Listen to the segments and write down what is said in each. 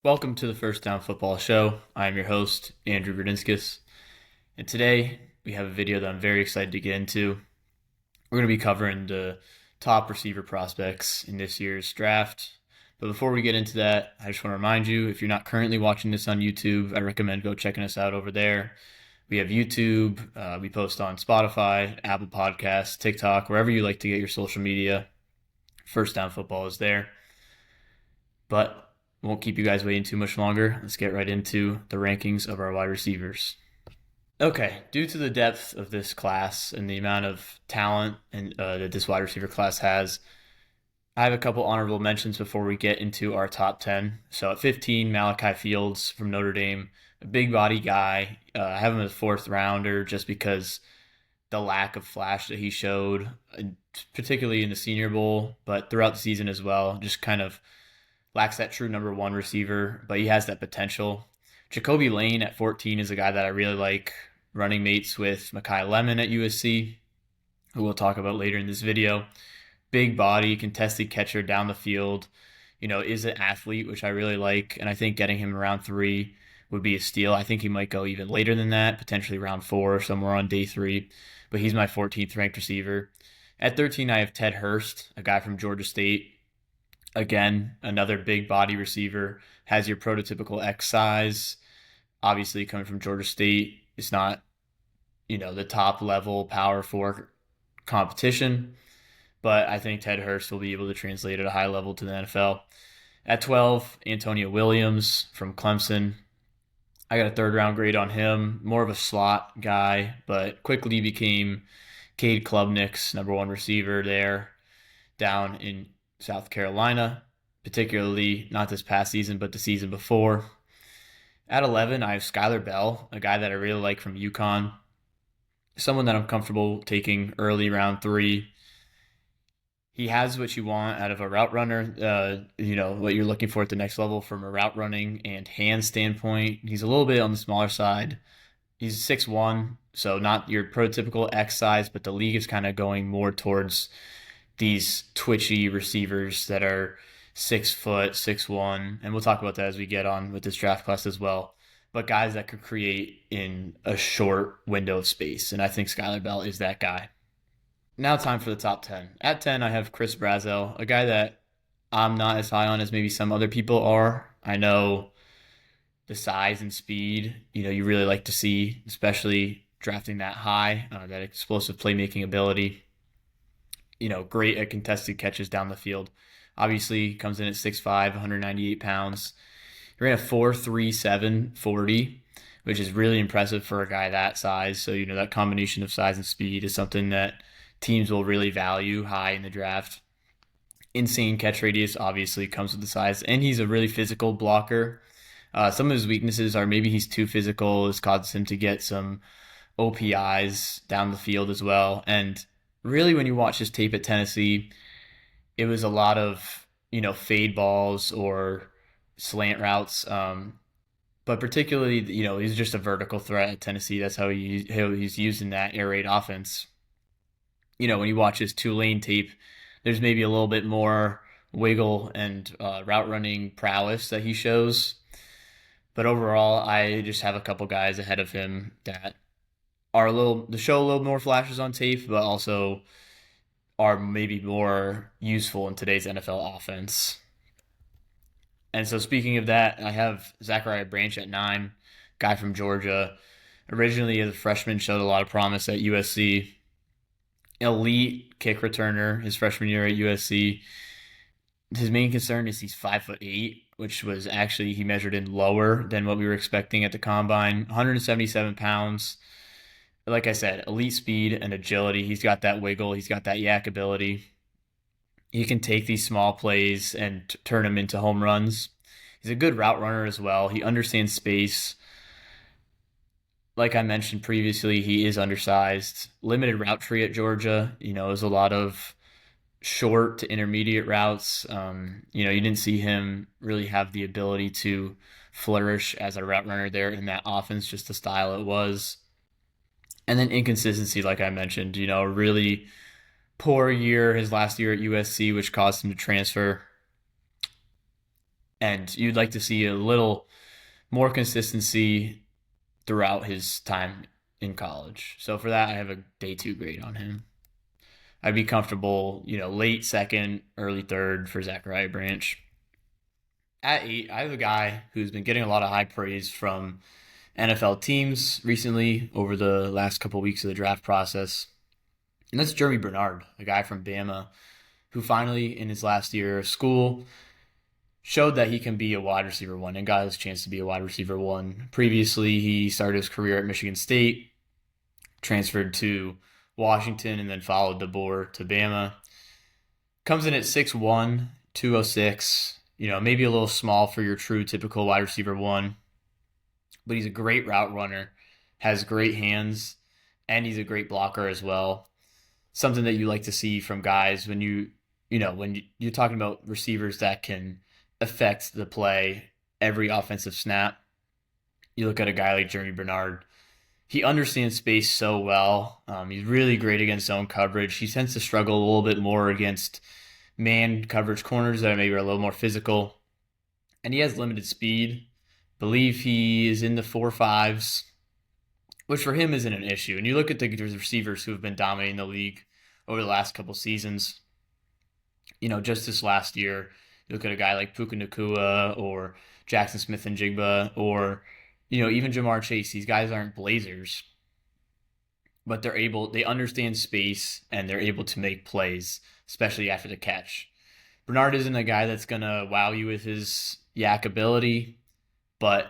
Welcome to the First Down Football Show. I'm your host, Andrew Grodinskis, and today we have a video that I'm very excited to get into. We're going to be covering the top receiver prospects in this year's draft. But before we get into that, I just want to remind you, if you're not currently watching this on YouTube, I recommend go checking us out over there. We have YouTube. We post on Spotify, Apple Podcasts, TikTok, wherever you like to get your social media. First Down Football is there. But won't keep you guys waiting too much longer. Let's get right into the rankings of our wide receivers. Okay, due to the depth of this class and the amount of talent that this wide receiver class has, I have a couple honorable mentions before we get into our top 10. So at 15, Malachi Fields from Notre Dame, a big body guy. I have him as a fourth rounder just because the lack of flash that he showed, particularly in the Senior Bowl, but throughout the season as well, just kind of lacks that true number one receiver, but he has that potential. Jacoby Lane at 14 is a guy that I really like, running mates with Makai Lemon at USC, who we'll talk about later in this video. Big body, contested catcher down the field, is an athlete, which I really like, and I think getting him around 3 would be a steal. I think he might go even later than that, potentially round 4, somewhere on day 3, but he's my 14th ranked receiver. At 13, I have Ted Hurst, a guy from Georgia State. Again, another big body receiver, has your prototypical X size. Obviously, coming from Georgia State, it's not, the top level power four competition, but I think Ted Hurst will be able to translate at a high level to the NFL. At 12, Antonio Williams from Clemson. I got a third round grade on him, more of a slot guy, but quickly became Cade Klubnik's number one receiver there down in South Carolina, particularly not this past season, but the season before. At 11, I have Skylar Bell, a guy that I really like from UConn, someone that I'm comfortable taking early round 3. He has what you want out of a route runner, what you're looking for at the next level from a route running and hand standpoint. He's a little bit on the smaller side. He's 6'1", so not your prototypical X size, but the league is kind of going more towards these twitchy receivers that are 6', 6'1", and we'll talk about that as we get on with this draft class as well. But guys that could create in a short window of space, and I think Skylar Bell is that guy. Now, time for the top 10. At 10, I have Chris Brazzell, a guy that I'm not as high on as maybe some other people are. I know the size and speed, you really like to see, especially drafting that high, that explosive playmaking ability. Great at contested catches down the field. Obviously, comes in at 6'5", 198 pounds. He ran a 4.37 40, which is really impressive for a guy that size. So, that combination of size and speed is something that teams will really value high in the draft. Insane catch radius obviously comes with the size, and he's a really physical blocker. Some of his weaknesses are maybe he's too physical. This causes him to get some OPIs down the field as well. And really, when you watch his tape at Tennessee, it was a lot of, fade balls or slant routes. But particularly, he's just a vertical threat at Tennessee. That's how he's used in that air raid offense. When you watch his Tulane tape, there's maybe a little bit more wiggle and route running prowess that he shows. But overall, I just have a couple guys ahead of him that are show a little more flashes on tape, but also are maybe more useful in today's NFL offense. And so speaking of that, I have Zachariah Branch at 9, guy from Georgia. Originally as a freshman, showed a lot of promise at USC. Elite kick returner his freshman year at USC. His main concern is he's 5'8", which was actually, he measured in lower than what we were expecting at the combine. 177 pounds. Like I said, elite speed and agility. He's got that wiggle. He's got that yak ability. He can take these small plays and turn them into home runs. He's a good route runner as well. He understands space. Like I mentioned previously, he is undersized. Limited route tree at Georgia. There's a lot of short to intermediate routes. You didn't see him really have the ability to flourish as a route runner there in that offense, just the style it was. And then inconsistency, like I mentioned, really poor year his last year at USC, which caused him to transfer. and you'd like to see a little more consistency throughout his time in college. So for that, I have a day 2 grade on him. I'd be comfortable, late second, early third for Zachariah Branch. At 8, I have a guy who's been getting a lot of high praise from NFL teams recently over the last couple of weeks of the draft process. And that's Germie Bernard, a guy from Bama who finally, in his last year of school, showed that he can be a wide receiver one and got his chance to be a wide receiver one. Previously, he started his career at Michigan State, transferred to Washington, and then followed DeBoer to Bama. Comes in at 6'1", 206, maybe a little small for your true typical wide receiver one, but he's a great route runner, has great hands, and he's a great blocker as well. Something that you like to see from guys when you're talking about receivers that can affect the play every offensive snap. You look at a guy like Germie Bernard. He understands space so well. He's really great against zone coverage. He tends to struggle a little bit more against man coverage corners that maybe are a little more physical. And he has limited speed. Believe he is in the 4.5s, which for him isn't an issue. And you look at the receivers who have been dominating the league over the last couple seasons. Just this last year, you look at a guy like Puka Nacua or Jackson Smith-Njigba or, even Jamar Chase. These guys aren't blazers, but they understand space and they're able to make plays, especially after the catch. Bernard isn't a guy that's going to wow you with his yak ability, but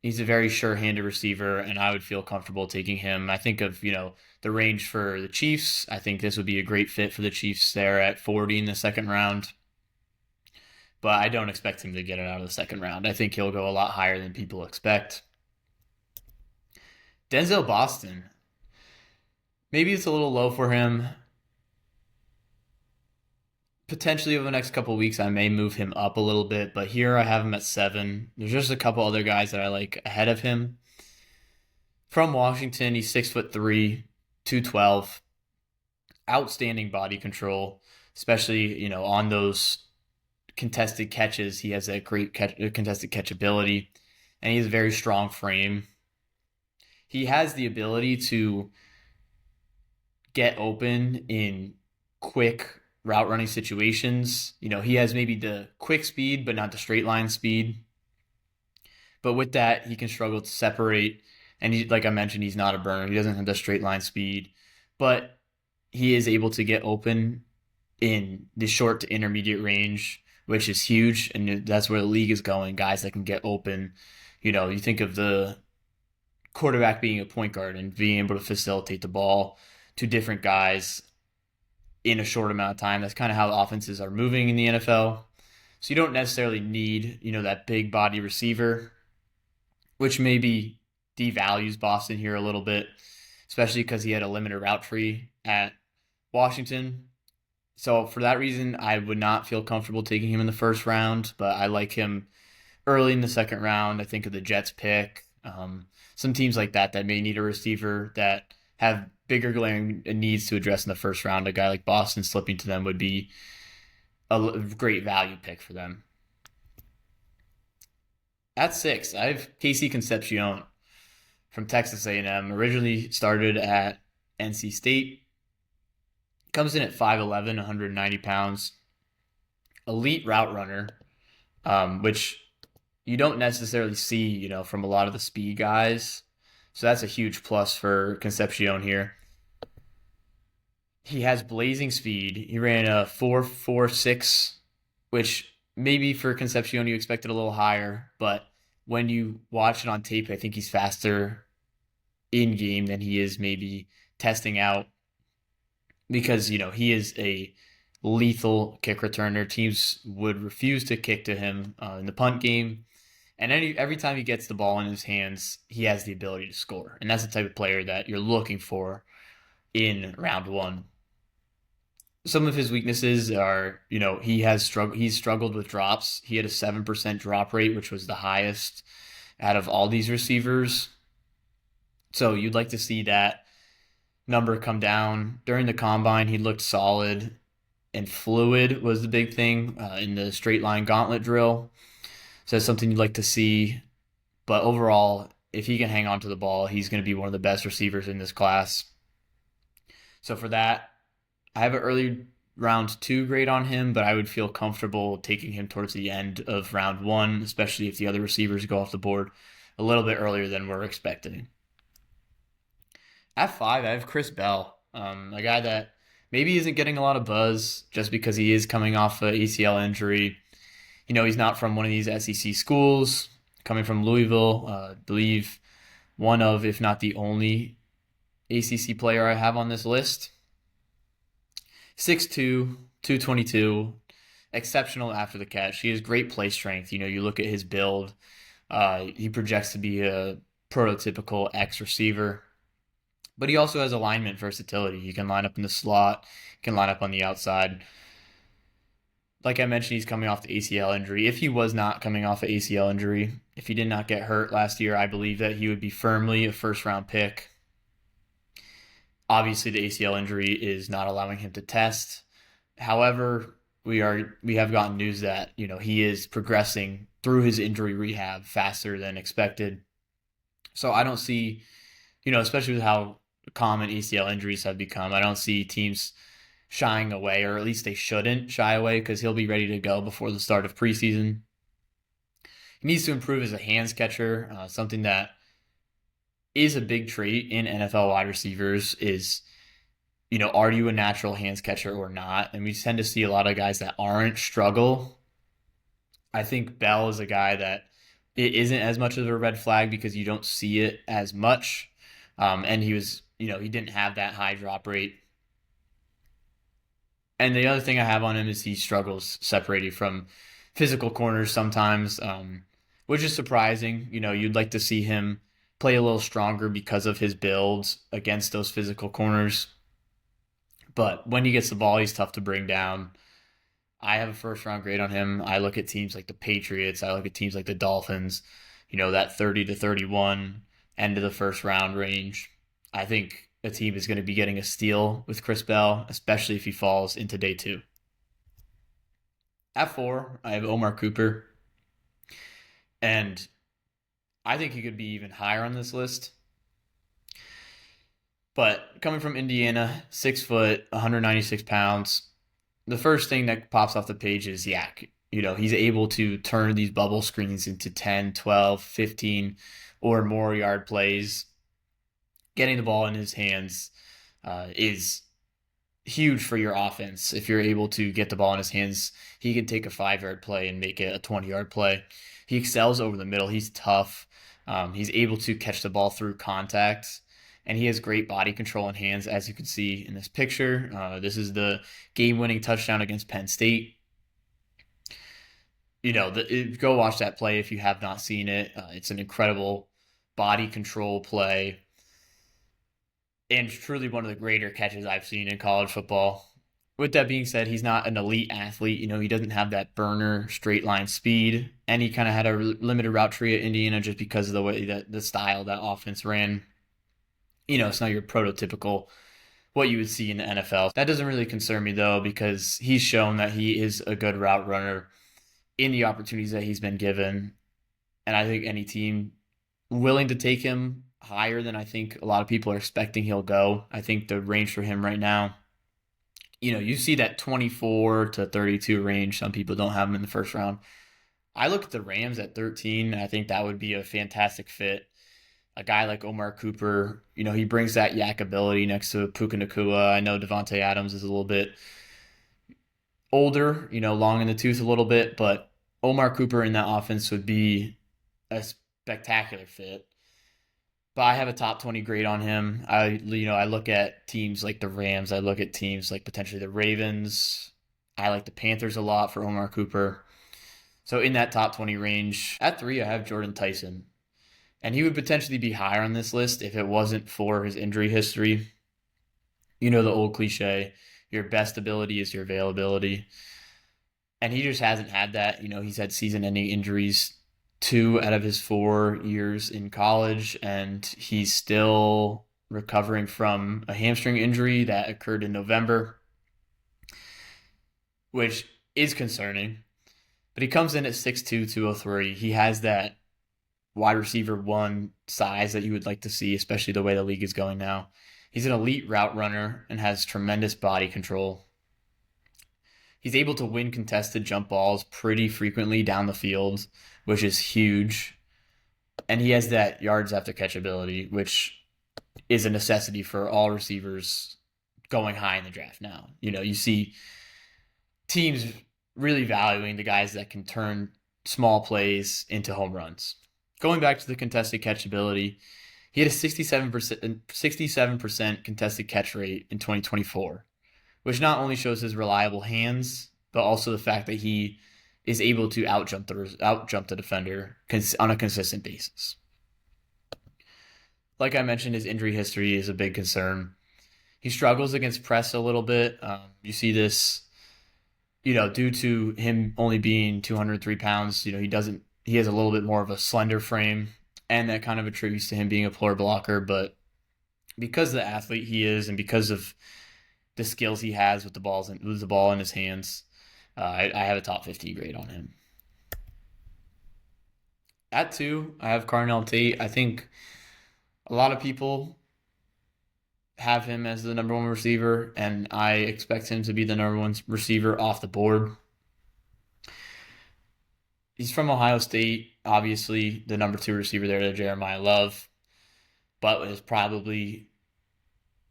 he's a very sure-handed receiver, and I would feel comfortable taking him. I think of, the range for the Chiefs. I think this would be a great fit for the Chiefs there at 40 in the second round. But I don't expect him to get it out of the second round. I think he'll go a lot higher than people expect. Denzel Boston. Maybe it's a little low for him. Potentially over the next couple of weeks, I may move him up a little bit, but here I have him at 7. There's just a couple other guys that I like ahead of him. From Washington, he's 6'3", 212. Outstanding body control, especially, on those contested catches. He has that great contested catch ability, and he has a very strong frame. He has the ability to get open in quick route running situations. He has maybe the quick speed, but not the straight line speed. But with that, he can struggle to separate. And like I mentioned, he's not a burner. He doesn't have the straight line speed, but he is able to get open in the short to intermediate range, which is huge. And that's where the league is going. Guys that can get open. You think of the quarterback being a point guard and being able to facilitate the ball to different guys in a short amount of time. That's kind of how the offenses are moving in the NFL. So you don't necessarily need, that big body receiver, which maybe devalues Boston here a little bit, especially because he had a limited route tree at Washington. So for that reason, I would not feel comfortable taking him in the first round, but I like him early in the second round. I think of the Jets pick. Some teams like that may need a receiver that have bigger glaring needs to address in the first round. A guy like Boston slipping to them would be a great value pick for them. At 6, I have Casey Concepcion from Texas A&M. Originally started at NC State. Comes in at 5'11", 190 pounds. Elite route runner, which you don't necessarily see, from a lot of the speed guys. So that's a huge plus for Concepcion here. He has blazing speed. He ran a 4.46, which maybe for Concepcion you expected a little higher, but when you watch it on tape, I think he's faster in game than he is maybe testing out, because he is a lethal kick returner. Teams would refuse to kick to him in the punt game. And every time he gets the ball in his hands, he has the ability to score. And that's the type of player that you're looking for in round 1. Some of his weaknesses are, he's struggled with drops. He had a 7% drop rate, which was the highest out of all these receivers. So you'd like to see that number come down. During the combine, he looked solid, and fluid was the big thing in the straight line gauntlet drill. So that's something you'd like to see. But overall, if he can hang on to the ball, he's going to be one of the best receivers in this class. So for that, I have an early round 2 grade on him, but I would feel comfortable taking him towards the end of round 1, especially if the other receivers go off the board a little bit earlier than we're expecting. At 5, I have Chris Bell, a guy that maybe isn't getting a lot of buzz just because he is coming off an ACL injury. He's not from one of these SEC schools, coming from Louisville, I believe one of, if not the only ACC player I have on this list. 6'2", 222, exceptional after the catch. He has great play strength. You look at his build, he projects to be a prototypical X receiver, but he also has alignment versatility. He can line up in the slot, he can line up on the outside. Like I mentioned, he's coming off the ACL injury. If he was not coming off an ACL injury, if he did not get hurt last year, I believe that he would be firmly a first-round pick. Obviously, the ACL injury is not allowing him to test. However, we have gotten news that he is progressing through his injury rehab faster than expected. So I don't see, especially with how common ACL injuries have become, I don't see teams shying away, or at least they shouldn't shy away, because he'll be ready to go before the start of preseason. He needs to improve as a hands catcher, something that is a big trait in NFL wide receivers is, are you a natural hands catcher or not? And we tend to see a lot of guys that aren't struggle. I think Bell is a guy that it isn't as much of a red flag because you don't see it as much. And he was, he didn't have that high drop rate. And the other thing I have on him is he struggles separated from physical corners sometimes, which is surprising. You'd like to see him play a little stronger because of his builds against those physical corners. But when he gets the ball, he's tough to bring down. I have a first-round grade on him. I look at teams like the Patriots. I look at teams like the Dolphins, that 30 to 31 end of the first round range. I think a team is going to be getting a steal with Chris Bell, especially if he falls into day 2. At 4, I have Omar Cooper. And I think he could be even higher on this list. But coming from Indiana, 6 foot, 196 pounds, the first thing that pops off the page is Yak. He's able to turn these bubble screens into 10, 12, 15 or more yard plays. Getting the ball in his hands is huge for your offense. If you're able to get the ball in his hands, he can take a 5-yard play and make it a 20-yard play. He excels over the middle. He's tough. He's able to catch the ball through contact, and he has great body control and hands, as you can see in this picture. This is the game-winning touchdown against Penn State. Go watch that play if you have not seen it. It's an incredible body control play, and truly one of the greater catches I've seen in college football. With that being said, he's not an elite athlete. He doesn't have that burner straight line speed, and he kind of had a limited route tree at Indiana just because of the way that the style that offense ran. It's not your prototypical what you would see in the NFL. That doesn't really concern me though, because he's shown that he is a good route runner in the opportunities that he's been given. And I think any team willing to take him higher than I think a lot of people are expecting he'll go. I think the range for him right now, you see that 24 to 32 range. Some people don't have him in the first round. I look at the Rams at 13, and I think that would be a fantastic fit. A guy like Omar Cooper, he brings that yak ability next to Puka Nacua. I know Devontae Adams is a little bit older, long in the tooth a little bit, but Omar Cooper in that offense would be a spectacular fit. But I have a top 20 grade on him. I look at teams like the Rams. I look at teams like potentially the Ravens. I like the Panthers a lot for Omar Cooper. So in that top 20 range, at 3, I have Jordan Tyson. And he would potentially be higher on this list if it wasn't for his injury history. The old cliche, your best ability is your availability. And he just hasn't had that. He's had season-ending injuries 2 out of his 4 years in college, and he's still recovering from a hamstring injury that occurred in November, which is concerning. But he comes in at 6'2", 203. He has that wide receiver one size that you would like to see, especially the way the league is going now. He's an elite route runner and has tremendous body control. He's able to win contested jump balls pretty frequently down the field, which is huge. And he has that yards after catch ability, which is a necessity for all receivers going high in the draft now. You see teams really valuing the guys that can turn small plays into home runs. Going back to the contested catch ability, he had a 67% contested catch rate in 2024, which not only shows his reliable hands, but also the fact that he is able to outjump the defender on a consistent basis. Like I mentioned, his injury history is a big concern. He struggles against press a little bit. You see this, due to him only being 203 pounds. He has a little bit more of a slender frame, and that kind of attributes to him being a poor blocker. But because of the athlete he is, and because of the skills he has with the ball in his hands, I have a top 50 grade on him. At 2, I have Carnell Tate. I think a lot of people have him as the number 1 receiver, and I expect him to be the number 1 receiver off the board. He's from Ohio State, obviously the number 2 receiver there to Jeremiah Love, but is probably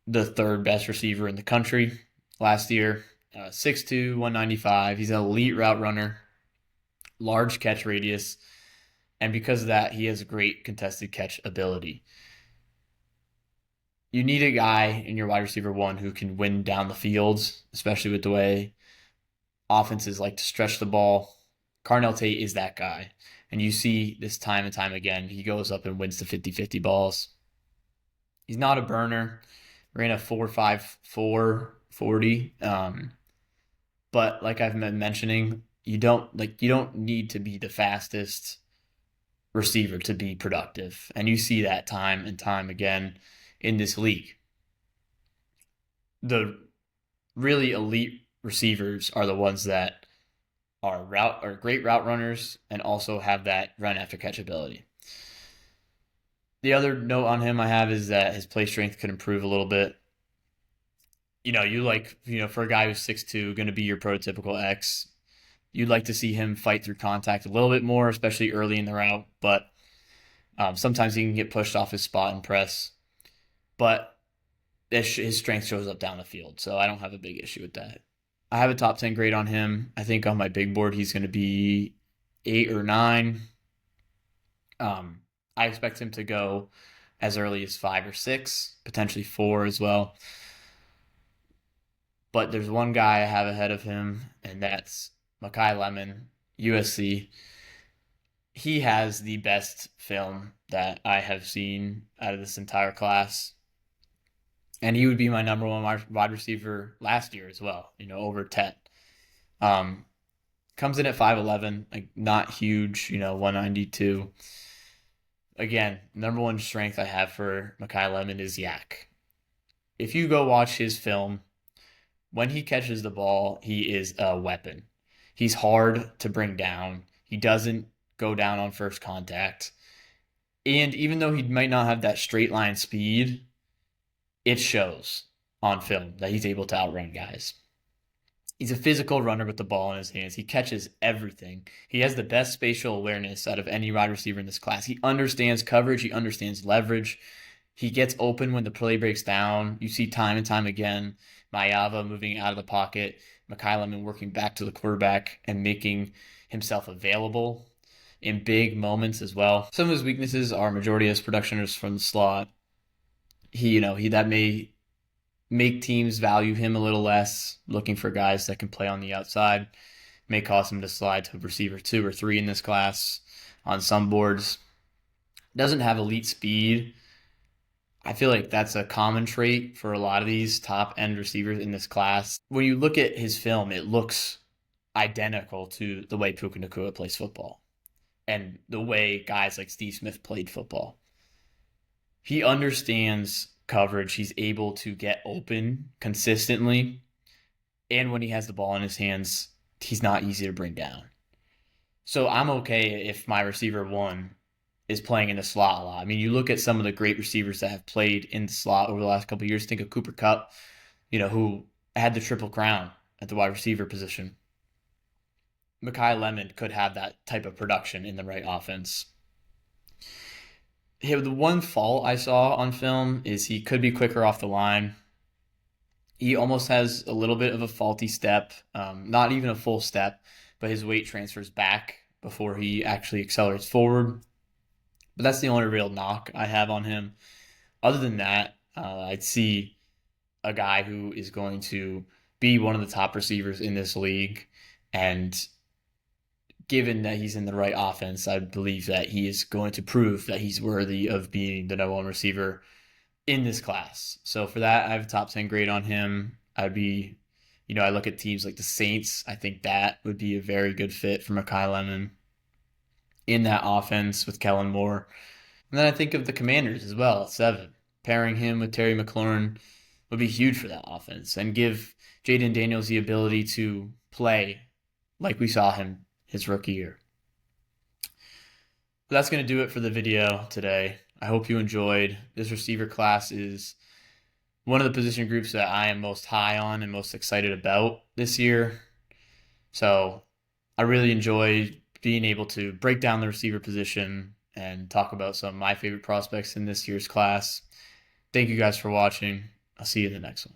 the 3rd best receiver in the country last year. 6'2", 195. He's an elite route runner, large catch radius, and because of that, he has great contested catch ability. You need a guy in your wide receiver 1 who can win down the field, especially with the way offenses like to stretch the ball. Carnell Tate is that guy. And you see this time and time again. He goes up and wins the 50-50 balls. He's not a burner. Ran a 4.54 40. But like I've been mentioning, you don't need to be the fastest receiver to be productive. And you see that time and time again in this league. The really elite receivers are the ones that are great route runners and also have that run after catch ability. The other note on him I have is that his play strength could improve a little bit. For a guy who's 6'2", going to be your prototypical X, you'd like to see him fight through contact a little bit more, especially early in the route. But sometimes he can get pushed off his spot and press. But his strength shows up down the field, so I don't have a big issue with that. I have a top 10 grade on him. I think on my big board he's going to be 8 or 9. I expect him to go as early as 5 or 6, potentially 4 as well. But there's one guy I have ahead of him, and that's Makai Lemon, USC. He has the best film that I have seen out of this entire class. And he would be my number 1 wide receiver last year as well, over Tet. Comes in at 5'11", like not huge, 192. Again, number 1 strength I have for Makai Lemon is yak. If you go watch his film, when he catches the ball, he is a weapon. He's hard to bring down. He doesn't go down on first contact. And even though he might not have that straight line speed, it shows on film that he's able to outrun guys. He's a physical runner with the ball in his hands. He catches everything. He has the best spatial awareness out of any wide receiver in this class. He understands coverage. He understands leverage. He gets open when the play breaks down. You see time and time again, Mayava moving out of the pocket, Makai Lemon working back to the quarterback and making himself available in big moments as well. Some of his weaknesses are majority of his production is from the slot. That may make teams value him a little less, looking for guys that can play on the outside. May cause him to slide to receiver 2 or 3 in this class on some boards. Doesn't have elite speed. I feel like that's a common trait for a lot of these top-end receivers in this class. When you look at his film, it looks identical to the way Puka Nacua plays football and the way guys like Steve Smith played football. He understands coverage. He's able to get open consistently. And when he has the ball in his hands, he's not easy to bring down. So I'm okay if my receiver one is playing in the slot a lot. I mean, you look at some of the great receivers that have played in the slot over the last couple of years. Think of Cooper Kupp, who had the triple crown at the wide receiver position. Mekhi Lemon could have that type of production in the right offense. The one fault I saw on film is he could be quicker off the line. He almost has a little bit of a faulty step, not even a full step, but his weight transfers back before he actually accelerates forward. But that's the only real knock I have on him. Other than that, I'd see a guy who is going to be one of the top receivers in this league. And given that he's in the right offense, I believe that he is going to prove that he's worthy of being the number one receiver in this class. So for that, I have a top 10 grade on him. I look at teams like the Saints. I think that would be a very good fit for Mekhi Lemon in that offense with Kellen Moore. And then I think of the Commanders as well at 7. Pairing him with Terry McLaurin would be huge for that offense and give Jaden Daniels the ability to play like we saw him his rookie year. But that's going to do it for the video today. I hope you enjoyed. This receiver class is one of the position groups that I am most high on and most excited about this year. So I really enjoy being able to break down the receiver position and talk about some of my favorite prospects in this year's class. Thank you guys for watching. I'll see you in the next one.